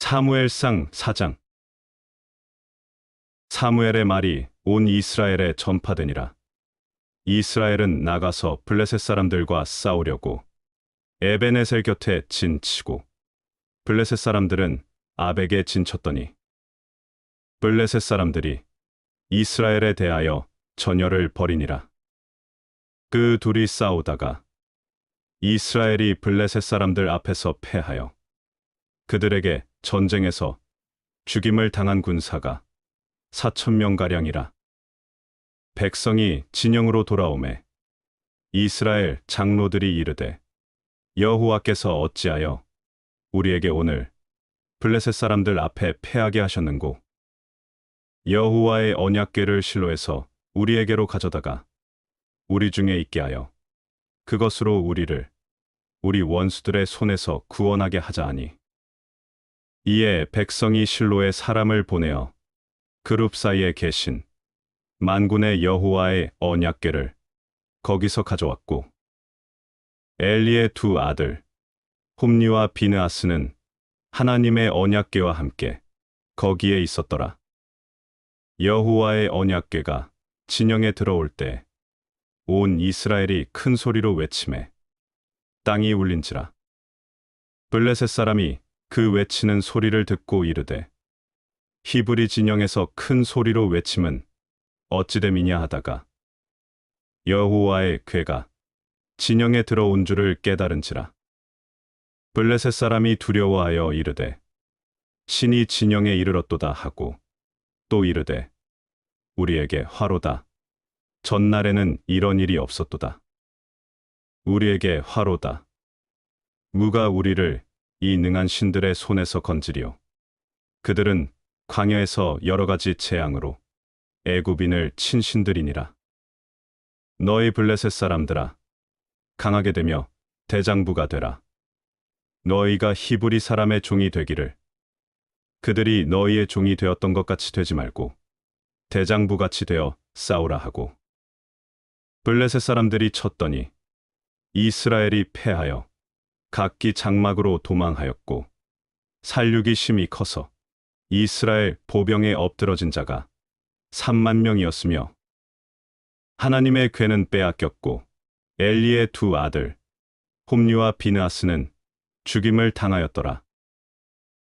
사무엘상 4장. 사무엘의 말이 온 이스라엘에 전파되니라. 이스라엘은 나가서 블레셋 사람들과 싸우려고 에베네셀 곁에 진치고 블레셋 사람들은 아벡에 진쳤더니 블레셋 사람들이 이스라엘에 대하여 전열을 벌이니라. 그 둘이 싸우다가 이스라엘이 블레셋 사람들 앞에서 패하여 그들에게 전쟁에서 죽임을 당한 군사가 4,000명가량이라. 백성이 진영으로 돌아오매 이스라엘 장로들이 이르되 여호와께서 어찌하여 우리에게 오늘 블레셋 사람들 앞에 패하게 하셨는고? 여호와의 언약궤를 실로에서 우리에게로 가져다가 우리 중에 있게 하여 그것으로 우리를 우리 원수들의 손에서 구원하게 하자 하니. 이에 백성이 실로에 사람을 보내어 그룹 사이에 계신 만군의 여호와의 언약궤를 거기서 가져왔고, 엘리의 두 아들 홈니와 비느하스는 하나님의 언약궤와 함께 거기에 있었더라. 여호와의 언약궤가 진영에 들어올 때 온 이스라엘이 큰 소리로 외치매 땅이 울린지라. 블레셋 사람이 그 외치는 소리를 듣고 이르되 히브리 진영에서 큰 소리로 외침은 어찌됨이냐 하다가 여호와의 궤가 진영에 들어온 줄을 깨달은지라. 블레셋 사람이 두려워하여 이르되 신이 진영에 이르렀도다 하고 또 이르되 우리에게 화로다. 전날에는 이런 일이 없었도다. 우리에게 화로다. 누가 우리를 이 능한 신들의 손에서 건지리요. 그들은 광야에서 여러 가지 재앙으로 애굽인을 친 신들이니라. 너희 블레셋 사람들아, 강하게 되며 대장부가 되라. 너희가 히브리 사람의 종이 되기를 그들이 너희의 종이 되었던 것 같이 되지 말고 대장부같이 되어 싸우라 하고. 블레셋 사람들이 쳤더니 이스라엘이 패하여 각기 장막으로 도망하였고 살육이 심히 커서 이스라엘 보병에 엎드러진 자가 3만 명이었으며 하나님의 궤는 빼앗겼고 엘리의 두 아들 홈리와 비느하스는 죽임을 당하였더라.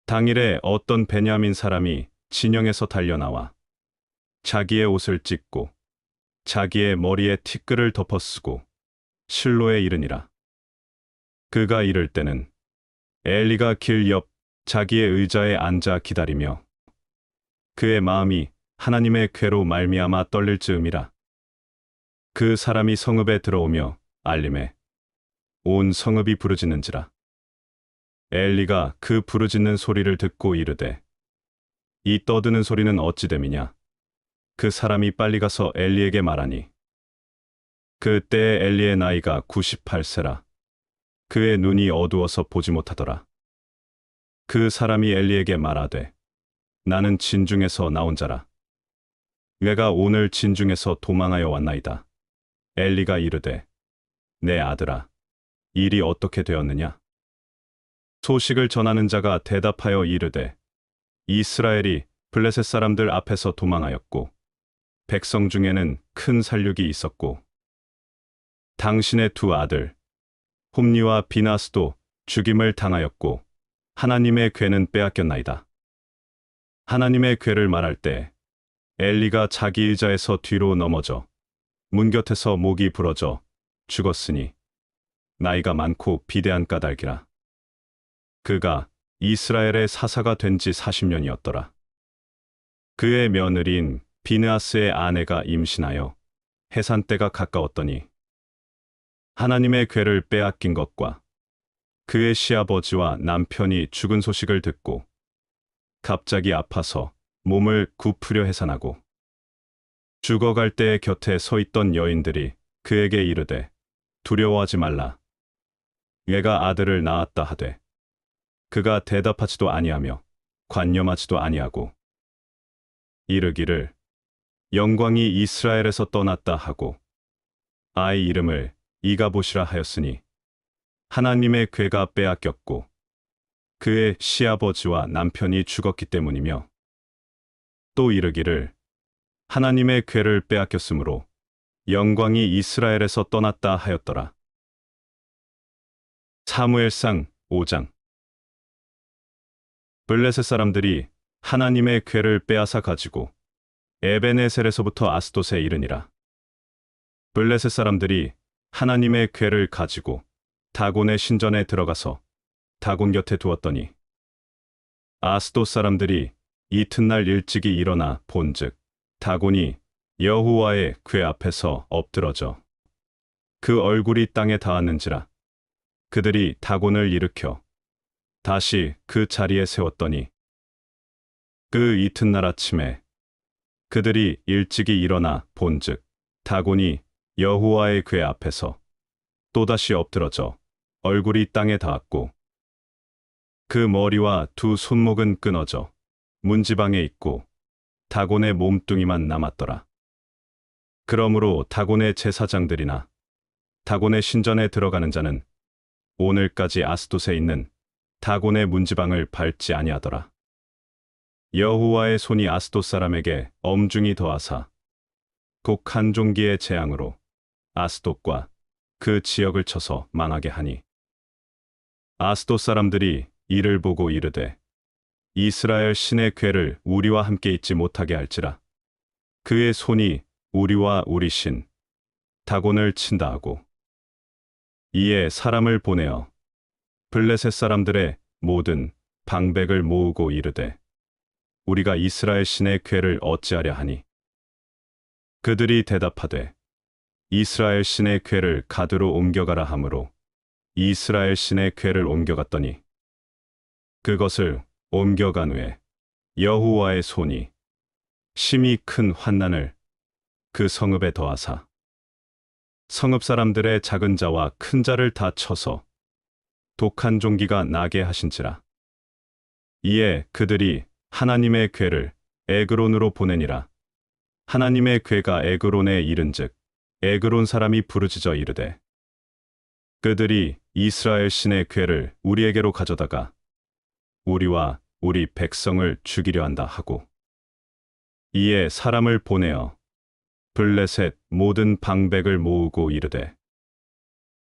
당일에 어떤 베냐민 사람이 진영에서 달려나와 자기의 옷을 찢고 자기의 머리에 티끌을 덮어쓰고 실로에 이르니라. 그가 이를 때는 엘리가 길 옆 자기의 의자에 앉아 기다리며 그의 마음이 하나님의 궤로 말미암아 떨릴 즈음이라. 그 사람이 성읍에 들어오며 알림에 온 성읍이 부르짖는지라. 엘리가 그 부르짖는 소리를 듣고 이르되 이 떠드는 소리는 어찌됨이냐. 그 사람이 빨리 가서 엘리에게 말하니 그때에 엘리의 나이가 98세라. 그의 눈이 어두워서 보지 못하더라. 그 사람이 엘리에게 말하되 나는 진중에서 나온 자라. 내가 오늘 진중에서 도망하여 왔나이다. 엘리가 이르되 내 아들아, 일이 어떻게 되었느냐? 소식을 전하는 자가 대답하여 이르되 이스라엘이 블레셋 사람들 앞에서 도망하였고 백성 중에는 큰 살육이 있었고 당신의 두 아들 홈리와 비나스도 죽임을 당하였고 하나님의 궤는 빼앗겼나이다. 하나님의 궤를 말할 때 엘리가 자기 의자에서 뒤로 넘어져 문 곁에서 목이 부러져 죽었으니 나이가 많고 비대한 까닭이라. 그가 이스라엘의 사사가 된 지 40년이었더라. 그의 며느리인 비느하스의 아내가 임신하여 해산 때가 가까웠더니 하나님의 궤를 빼앗긴 것과 그의 시아버지와 남편이 죽은 소식을 듣고 갑자기 아파서 몸을 굽으려 해산하고 죽어갈 때에 곁에 서 있던 여인들이 그에게 이르되 두려워하지 말라. 얘가 아들을 낳았다 하되 그가 대답하지도 아니하며 관념하지도 아니하고 이르기를 영광이 이스라엘에서 떠났다 하고 아이 이름을 이가봇이라 하였으니 하나님의 궤가 빼앗겼고 그의 시아버지와 남편이 죽었기 때문이며 또 이르기를 하나님의 궤를 빼앗겼으므로 영광이 이스라엘에서 떠났다 하였더라. 사무엘상 5장. 블레셋 사람들이 하나님의 궤를 빼앗아 가지고 에베네셀에서부터 아스돗에 이르니라. 블레셋 사람들이 하나님의 궤를 가지고 다곤의 신전에 들어가서 다곤 곁에 두었더니 아스돗 사람들이 이튿날 일찍이 일어나 본즉 다곤이 여호와의 궤 앞에서 엎드러져 그 얼굴이 땅에 닿았는지라. 그들이 다곤을 일으켜 다시 그 자리에 세웠더니 그 이튿날 아침에 그들이 일찍이 일어나 본즉 다곤이 여호와의 궤 앞에서 또다시 엎드러져 얼굴이 땅에 닿았고 그 머리와 두 손목은 끊어져 문지방에 있고 다곤의 몸뚱이만 남았더라. 그러므로 다곤의 제사장들이나 다곤의 신전에 들어가는 자는 오늘까지 아스돗에 있는 다곤의 문지방을 밟지 아니하더라. 여호와의 손이 아스돗 사람에게 엄중히 더하사 곡 한 종기의 재앙으로 아스돗과 그 지역을 쳐서 망하게 하니 아스돗 사람들이 이를 보고 이르되 이스라엘 신의 궤를 우리와 함께 있지 못하게 할지라. 그의 손이 우리와 우리 신 다곤을 친다 하고 이에 사람을 보내어 블레셋 사람들의 모든 방백을 모으고 이르되 우리가 이스라엘 신의 궤를 어찌하려 하니 그들이 대답하되 이스라엘 신의 궤를 가드로 옮겨가라 하므로 이스라엘 신의 궤를 옮겨갔더니 그것을 옮겨간 후에 여호와의 손이 심히 큰 환난을 그 성읍에 더하사 성읍 사람들의 작은 자와 큰 자를 다 쳐서 독한 종기가 나게 하신지라. 이에 그들이 하나님의 궤를 에그론으로 보내니라. 하나님의 궤가 에그론에 이른즉 에그론 사람이 부르짖어 이르되 그들이 이스라엘 신의 궤를 우리에게로 가져다가 우리와 우리 백성을 죽이려 한다 하고 이에 사람을 보내어 블레셋 모든 방백을 모으고 이르되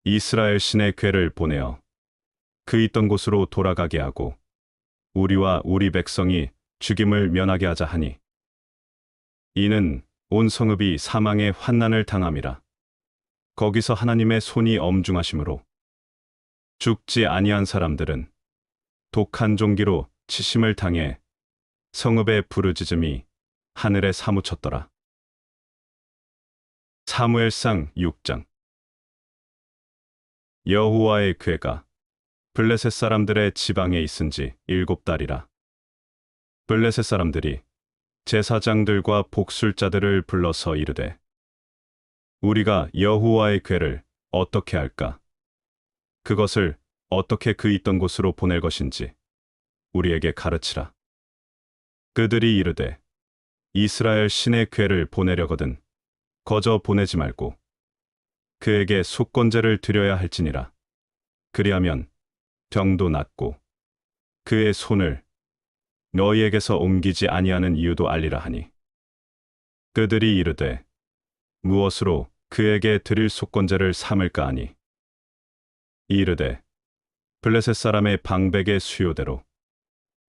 이스라엘 신의 궤를 보내어 그 있던 곳으로 돌아가게 하고 우리와 우리 백성이 죽임을 면하게 하자 하니 이는 온 성읍이 사망의 환난을 당함이라. 거기서 하나님의 손이 엄중하심으로 죽지 아니한 사람들은 독한 종기로 치심을 당해 성읍의 부르짖음이 하늘에 사무쳤더라. 사무엘상 6장. 여호와의 궤가 블레셋 사람들의 지방에 있은지 7달이라. 블레셋 사람들이 제사장들과 복술자들을 불러서 이르되 우리가 여호와의 궤를 어떻게 할까? 그것을 어떻게 그 있던 곳으로 보낼 것인지 우리에게 가르치라. 그들이 이르되 이스라엘 신의 궤를 보내려거든 거저 보내지 말고 그에게 속건제를 드려야 할지니라. 그리하면 병도 낫고 그의 손을 너희에게서 옮기지 아니하는 이유도 알리라 하니 그들이 이르되 무엇으로 그에게 드릴 속건제를 삼을까 하니 이르되 블레셋 사람의 방백의 수요대로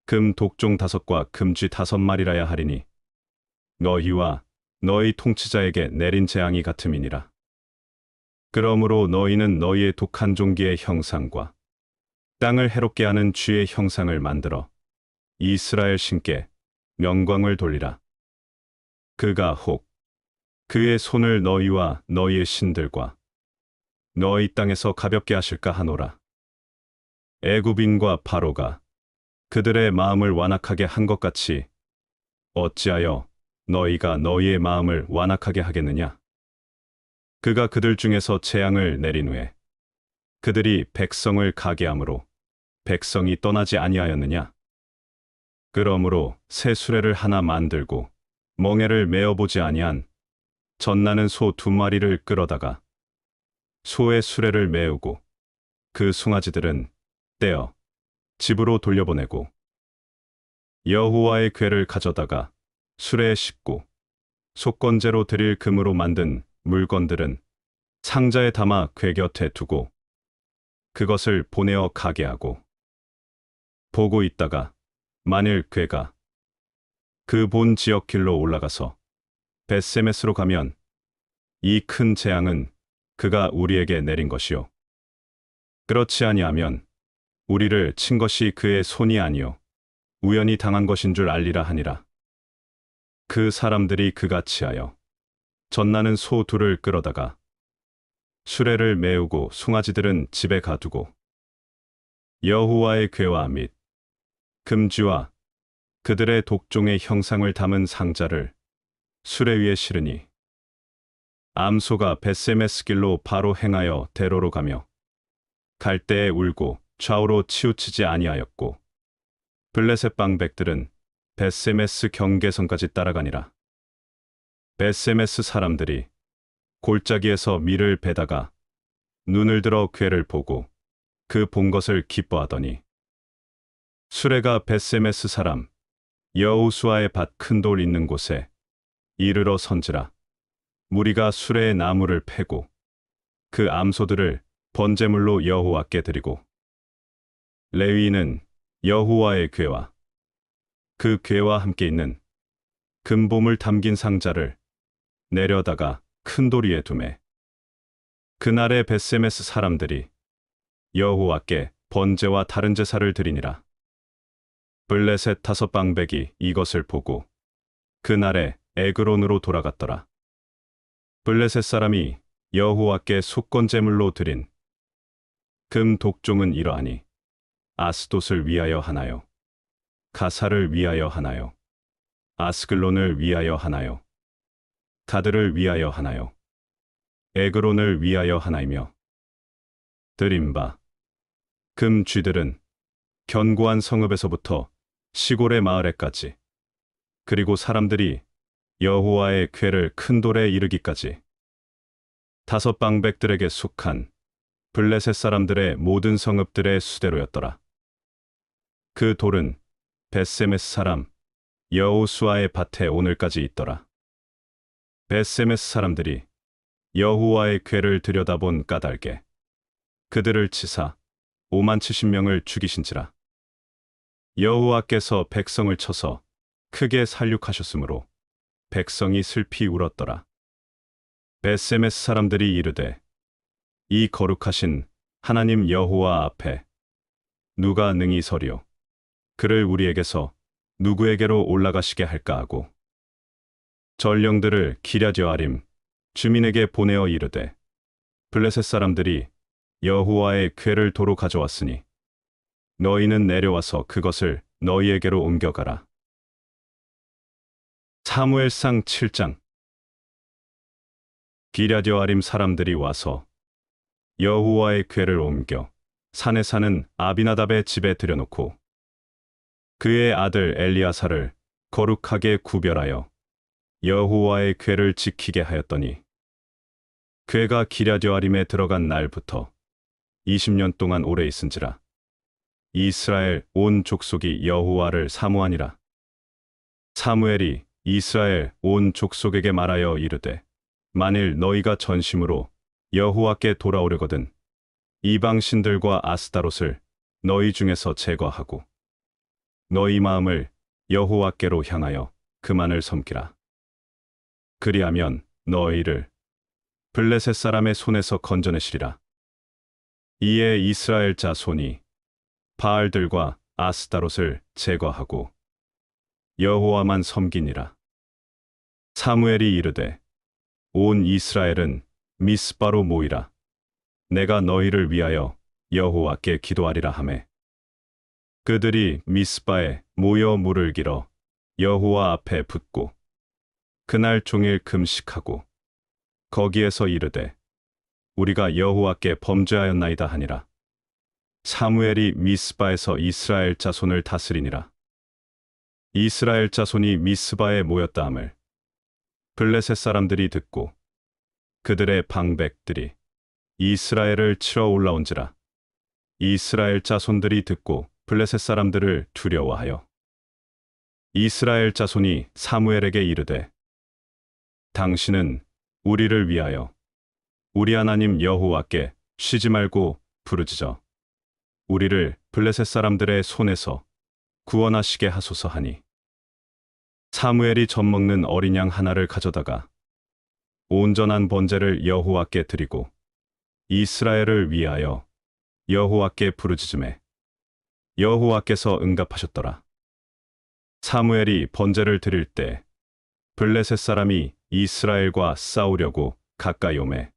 금 독종 5과 금쥐 5마리라야 하리니 너희와 너희 통치자에게 내린 재앙이 같음이니라. 그러므로 너희는 너희의 독한 종기의 형상과 땅을 해롭게 하는 쥐의 형상을 만들어 이스라엘 신께 명광을 돌리라. 그가 혹 그의 손을 너희와 너희의 신들과 너희 땅에서 가볍게 하실까 하노라. 애굽인과 바로가 그들의 마음을 완악하게 한 것 같이 어찌하여 너희가 너희의 마음을 완악하게 하겠느냐? 그가 그들 중에서 재앙을 내린 후에 그들이 백성을 가게 함으로 백성이 떠나지 아니하였느냐? 그러므로 새 수레를 하나 만들고 멍에를 메어보지 아니한 젖나는 소 2마리를 끌어다가 소의 수레를 메우고 그 송아지들은 떼어 집으로 돌려보내고 여호와의 궤를 가져다가 수레에 싣고 속건제로 드릴 금으로 만든 물건들은 상자에 담아 궤 곁에 두고 그것을 보내어 가게 하고 보고 있다가 만일 궤가 그 본 지역 길로 올라가서 벳세메스로 가면 이 큰 재앙은 그가 우리에게 내린 것이요 그렇지 아니하면 우리를 친 것이 그의 손이 아니요 우연히 당한 것인 줄 알리라 하니라. 그 사람들이 그같이 하여 젖나는 소 둘을 끌어다가 수레를 메우고 송아지들은 집에 가두고 여호와의 궤와 및 금쥐와 그들의 독종의 형상을 담은 상자를 수레 위에 실으니 암소가 벳세메스 길로 바로 행하여 대로로 가며 갈대에 울고 좌우로 치우치지 아니하였고 블레셋 방백들은 벳세메스 경계선까지 따라가니라. 벳세메스 사람들이 골짜기에서 밀을 베다가 눈을 들어 궤를 보고 그 본 것을 기뻐하더니 수레가 벳세메스 사람 여호수아의 밭 큰 돌 있는 곳에 이르러 선지라. 무리가 수레의 나무를 패고 그 암소들을 번제물로 여호와께 드리고 레위인은 여호와의 궤와 그 궤와 함께 있는 금보물 담긴 상자를 내려다가 큰 돌 위에 두매 그날에 벳세메스 사람들이 여호와께 번제와 다른 제사를 드리니라. 블레셋 다섯 방백이 이것을 보고 그날에 에그론으로 돌아갔더라. 블레셋 사람이 여호와께 속건제물로 드린 금 독종은 이러하니 아스돗을 위하여 하나요, 가사를 위하여 하나요, 아스글론을 위하여 하나요, 가드를 위하여 하나요, 에그론을 위하여 하나이며 드린 바 금 쥐들은 견고한 성읍에서부터 시골의 마을에까지 그리고 사람들이 여호와의 궤를 큰 돌에 이르기까지 다섯 방백들에게 속한 블레셋 사람들의 모든 성읍들의 수대로였더라. 그 돌은 벳세메스 사람 여호수아의 밭에 오늘까지 있더라. 벳세메스 사람들이 여호와의 궤를 들여다본 까닭에 그들을 치사 570명을 죽이신지라. 여호와께서 백성을 쳐서 크게 살육하셨으므로 백성이 슬피 울었더라. 벳세메스 사람들이 이르되 이 거룩하신 하나님 여호와 앞에 누가 능히 서리요 그를 우리에게서 누구에게로 올라가시게 할까 하고 전령들을 기랴디아림 주민에게 보내어 이르되 블레셋 사람들이 여호와의 궤를 도로 가져왔으니 너희는 내려와서 그것을 너희에게로 옮겨가라. 사무엘상 7장. 기랴디아림 사람들이 와서 여호와의 궤를 옮겨 산에 사는 아비나답의 집에 들여놓고 그의 아들 엘리아사를 거룩하게 구별하여 여호와의 궤를 지키게 하였더니 궤가 기랴디아림에 들어간 날부터 20년 동안 오래 있은지라. 이스라엘 온 족속이 여호와를 사모하니라. 사무엘이 이스라엘 온 족속에게 말하여 이르되 만일 너희가 전심으로 여호와께 돌아오려거든 이방 신들과 아스타롯을 너희 중에서 제거하고 너희 마음을 여호와께로 향하여 그만을 섬기라. 그리하면 너희를 블레셋 사람의 손에서 건져내시리라. 이에 이스라엘 자손이 바알들과 아스타롯을 제거하고 여호와만 섬기니라. 사무엘이 이르되 온 이스라엘은 미스바로 모이라. 내가 너희를 위하여 여호와께 기도하리라 하매 그들이 미스바에 모여 물을 길어 여호와 앞에 붓고 그날 종일 금식하고 거기에서 이르되 우리가 여호와께 범죄하였나이다 하니라. 사무엘이 미스바에서 이스라엘 자손을 다스리니라. 이스라엘 자손이 미스바에 모였다 함을 블레셋 사람들이 듣고 그들의 방백들이 이스라엘을 치러 올라온지라. 이스라엘 자손들이 듣고 블레셋 사람들을 두려워하여 이스라엘 자손이 사무엘에게 이르되 당신은 우리를 위하여 우리 하나님 여호와께 쉬지 말고 부르짖어 우리를 블레셋 사람들의 손에서 구원하시게 하소서 하니 사무엘이 젖먹는 어린 양 하나를 가져다가 온전한 번제를 여호와께 드리고 이스라엘을 위하여 여호와께 부르짖음에 여호와께서 응답하셨더라. 사무엘이 번제를 드릴 때 블레셋 사람이 이스라엘과 싸우려고 가까이 오매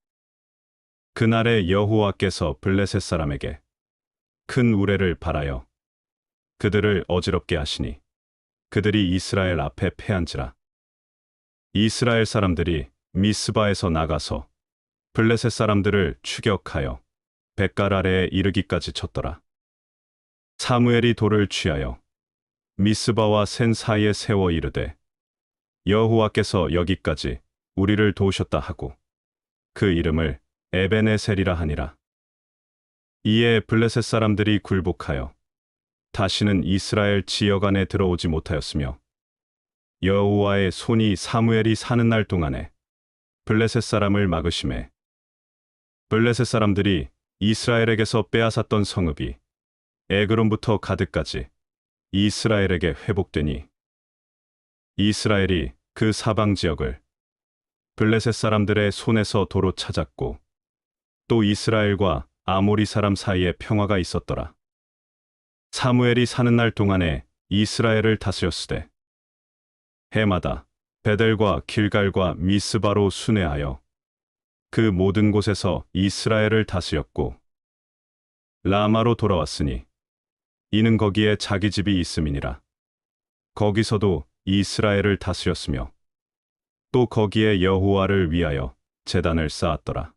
그날에 여호와께서 블레셋 사람에게 큰 우레를 발하여 그들을 어지럽게 하시니 그들이 이스라엘 앞에 패한지라. 이스라엘 사람들이 미스바에서 나가서 블레셋 사람들을 추격하여 뱃갈 아래에 이르기까지 쳤더라. 사무엘이 돌을 취하여 미스바와 센 사이에 세워 이르되 여호와께서 여기까지 우리를 도우셨다 하고 그 이름을 에베네셀이라 하니라. 이에 블레셋 사람들이 굴복하여 다시는 이스라엘 지역 안에 들어오지 못하였으며 여호와의 손이 사무엘이 사는 날 동안에 블레셋 사람을 막으심에 블레셋 사람들이 이스라엘에게서 빼앗았던 성읍이 에그론부터 가드까지 이스라엘에게 회복되니 이스라엘이 그 사방 지역을 블레셋 사람들의 손에서 도로 찾았고 또 이스라엘과 아모리 사람 사이에 평화가 있었더라. 사무엘이 사는 날 동안에 이스라엘을 다스렸으되 해마다 베델과 길갈과 미스바로 순회하여 그 모든 곳에서 이스라엘을 다스렸고 라마로 돌아왔으니 이는 거기에 자기 집이 있음이니라. 거기서도 이스라엘을 다스렸으며 또 거기에 여호와를 위하여 제단을 쌓았더라.